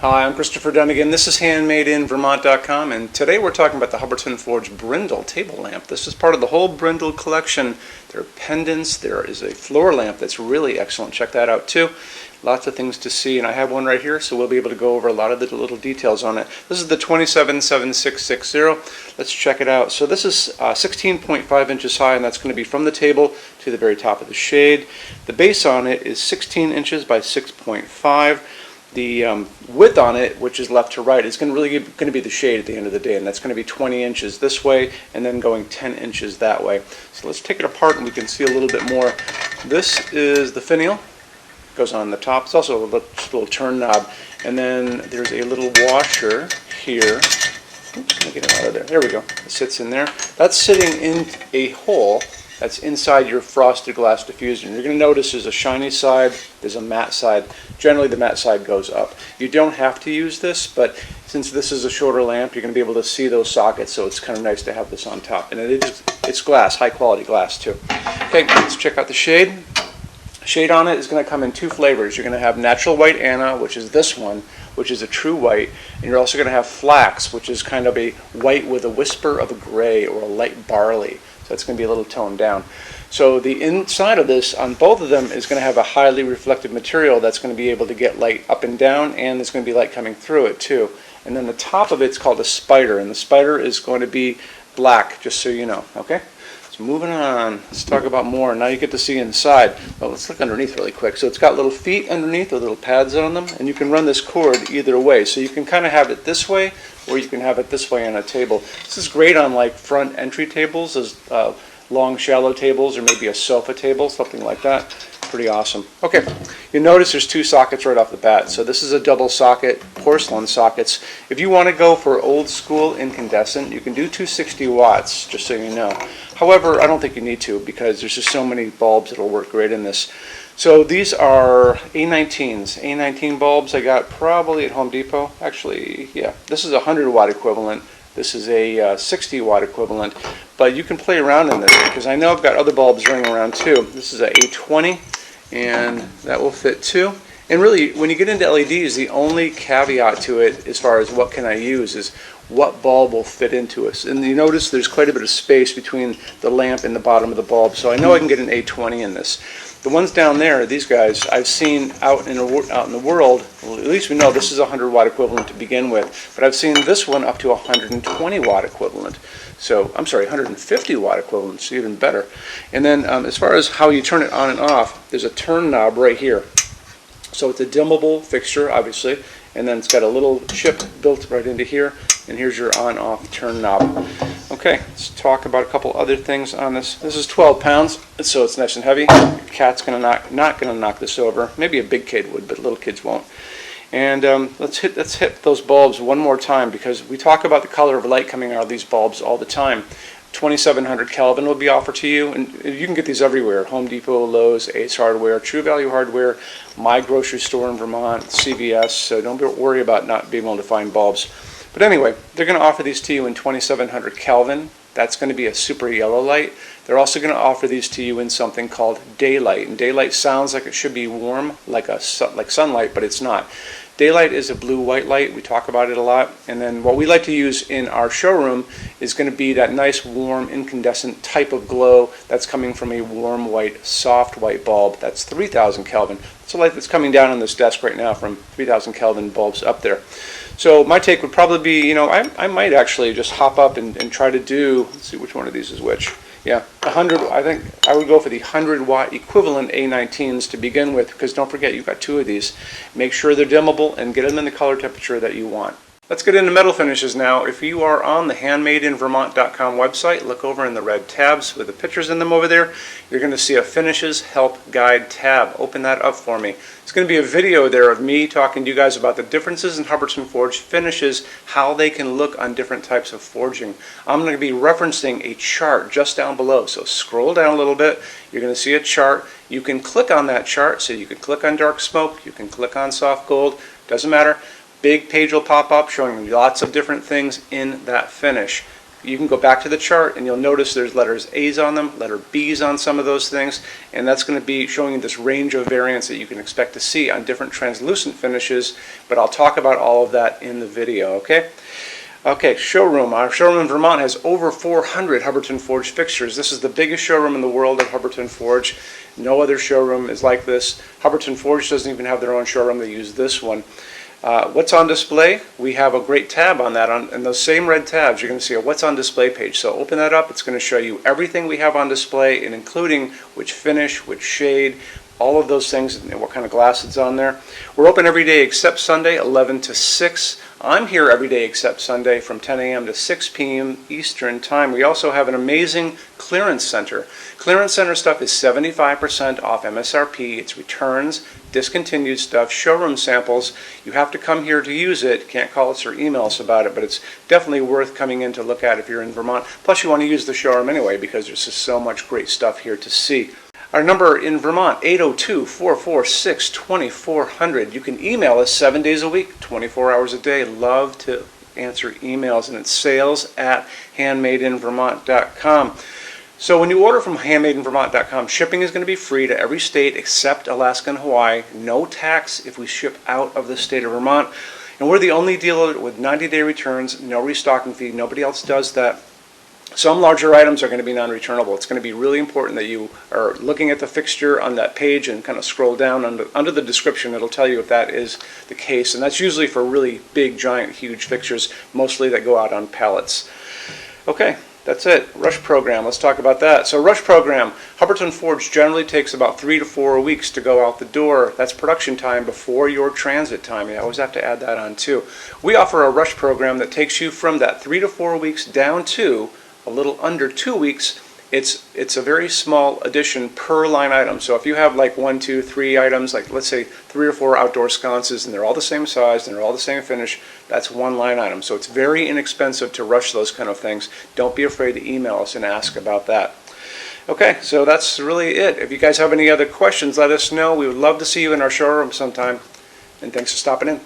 Hi, I'm Christopher Dunnigan. This is HandmadeInVermont.com, and today we're talking about the Hubbardton Forge Brindille table lamp. This is part of the whole Brindille collection. There are pendants. There is a floor lamp that's really excellent. Check that out too. Lots of things to see, and I have one right here, so we'll be able to go over a lot of the little details on it. This is the 277660. Let's check it out. So this is 16.5 inches high, and that's going to be from the table to the very top of the shade. The base on it is 16 inches by 6.5. The width on it, which is left to right, is going to be the shade at the end of the day, and that's going to be 20 inches this way and then going 10 inches that way. So let's take it apart and we can see a little bit more. This is the finial. Goes on the top. It's also a little turn knob, and then there's a little washer here. Oops, let me get it out of there. There we go. It sits in there. That's sitting in a hole that's inside your frosted glass diffuser. And you're going to notice there's a shiny side, there's a matte side. Generally the matte side goes up. You don't have to use this, but since this is a shorter lamp, you're going to be able to see those sockets, so it's kind of nice to have this on top. And it's glass, high quality glass too. Okay, let's check out the shade. Shade on it is going to come in two flavors. You're going to have natural white Anna, which is this one, which is a true white, and you're also going to have flax, which is kind of a white with a whisper of a gray or a light barley. So it's going to be a little toned down. So the inside of this, on both of them, is going to have a highly reflective material that's going to be able to get light up and down, and there's going to be light coming through it too. And then the top of it's called a spider, and the spider is going to be black, just so you know. Okay? Moving on, let's talk about more. Now you get to see inside. Well, let's look underneath really quick. So it's got little feet underneath with little pads on them, and you can run this cord either way. So you can kind of have it this way, or you can have it this way on a table. This is great on like front entry tables, as long shallow tables, or maybe a sofa table, something like that. Pretty awesome. Okay, you notice there's two sockets right off the bat. So this is a double socket, porcelain sockets. If you want to go for old school incandescent, you can do 260 watts, just so you know. However, I don't think you need to, because there's just so many bulbs that'll work great in this. So these are A19s. A19 bulbs I got probably at Home Depot. Actually, yeah, this is a 100 watt equivalent. This is a 60 watt equivalent, but you can play around in this, because I know I've got other bulbs running around too. This is a A20, and that will fit too. And really, when you get into LEDs, the only caveat to it, as far as what can I use, is what bulb will fit into us. And you notice there's quite a bit of space between the lamp and the bottom of the bulb, so I know I can get an A20 in this. The ones down there, these guys, I've seen out in the world. Well, at least we know this is a 100 watt equivalent to begin with, but I've seen this one up to 120 watt equivalent. So, I'm sorry, 150 watt equivalent, so even better. And then as far as how you turn it on and off, there's a turn knob right here. So it's a dimmable fixture, obviously, and then it's got a little chip built right into here, and here's your on-off turn knob. Okay, let's talk about a couple other things on this. This is 12 pounds, so it's nice and heavy. Your cat's not going to knock this over. Maybe a big kid would, but little kids won't. And let's hit those bulbs one more time, because we talk about the color of light coming out of these bulbs all the time. 2700 Kelvin will be offered to you, and you can get these everywhere. Home Depot, Lowe's, Ace Hardware, True Value Hardware, my grocery store in Vermont, CVS, so don't worry about not being able to find bulbs. But anyway, they're going to offer these to you in 2700 Kelvin. That's going to be a super yellow light. They're also going to offer these to you in something called daylight, and daylight sounds like it should be warm, like sunlight, but it's not. Daylight is a blue-white light. We talk about it a lot. And then what we like to use in our showroom is going to be that nice, warm, incandescent type of glow that's coming from a warm white, soft white bulb. That's 3000 Kelvin. It's a light that's coming down on this desk right now from 3000 Kelvin bulbs up there. So my take would probably be, I might actually just hop up and try to do, let's see which one of these is which. Yeah, 100. I think I would go for the 100 watt equivalent A19s to begin with, because don't forget you've got two of these. Make sure they're dimmable and get them in the color temperature that you want. Let's get into metal finishes now. If you are on the HandmadeInVermont.com website, look over in the red tabs with the pictures in them over there. You're going to see a Finishes Help Guide tab. Open that up for me. It's going to be a video there of me talking to you guys about the differences in Hubbardton Forge finishes, how they can look on different types of forging. I'm going to be referencing a chart just down below, so scroll down a little bit. You're going to see a chart. You can click on that chart, so you can click on dark smoke, you can click on soft gold, doesn't matter. Big page will pop up showing you lots of different things in that finish. you can go back to the chart and you'll notice there's letters A's on them, letter B's on some of those things, and that's going to be showing you this range of variants that you can expect to see on different translucent finishes, but I'll talk about all of that in the video, okay? Okay, showroom. Our showroom in Vermont has over 400 Hubbardton Forge fixtures. This is the biggest showroom in the world of Hubbardton Forge. No other showroom is like this. Hubbardton Forge doesn't even have their own showroom. They use this one. What's on display? We have a great tab on that. And those same red tabs, you're going to see a what's on display page. So open that up. It's going to show you everything we have on display, and including which finish, which shade, all of those things, and what kind of glass it's on there. We're open every day except Sunday, 11 to 6. I'm here every day except Sunday from 10 a.m. to 6 p.m. Eastern Time. We also have an amazing clearance center. Clearance center stuff is 75% off MSRP. It's returns, discontinued stuff, showroom samples. You have to come here to use it. Can't call us or email us about it, but it's definitely worth coming in to look at if you're in Vermont. Plus you want to use the showroom anyway because there's just so much great stuff here to see. Our number in Vermont, 802-446-2400. You can email us 7 days a week, 24 hours a day. Love to answer emails, and it's sales@HandmadeInVermont.com. So when you order from HandmadeInVermont.com, shipping is going to be free to every state except Alaska and Hawaii. No tax if we ship out of the state of Vermont. And we're the only dealer with 90-day returns, no restocking fee. Nobody else does that. Some larger items are going to be non-returnable. It's going to be really important that you are looking at the fixture on that page and kind of scroll down under the description. It'll tell you if that is the case. And that's usually for really big, giant, huge fixtures, mostly that go out on pallets. Okay, that's it. Rush program. Let's talk about that. So rush program, Hubbardton Forge generally takes about 3 to 4 weeks to go out the door. That's production time before your transit time. You always have to add that on too. We offer a rush program that takes you from that 3 to 4 weeks down to a little under 2 weeks. It's a very small addition per line item. So if you have like 1, 2, 3 items, like let's say 3 or 4 outdoor sconces, and they're all the same size and they're all the same finish, that's one line item. So it's very inexpensive to rush those kind of things. Don't be afraid to email us and ask about that. Okay, so that's really it. If you guys have any other questions, let us know. We would love to see you in our showroom sometime. And thanks for stopping in.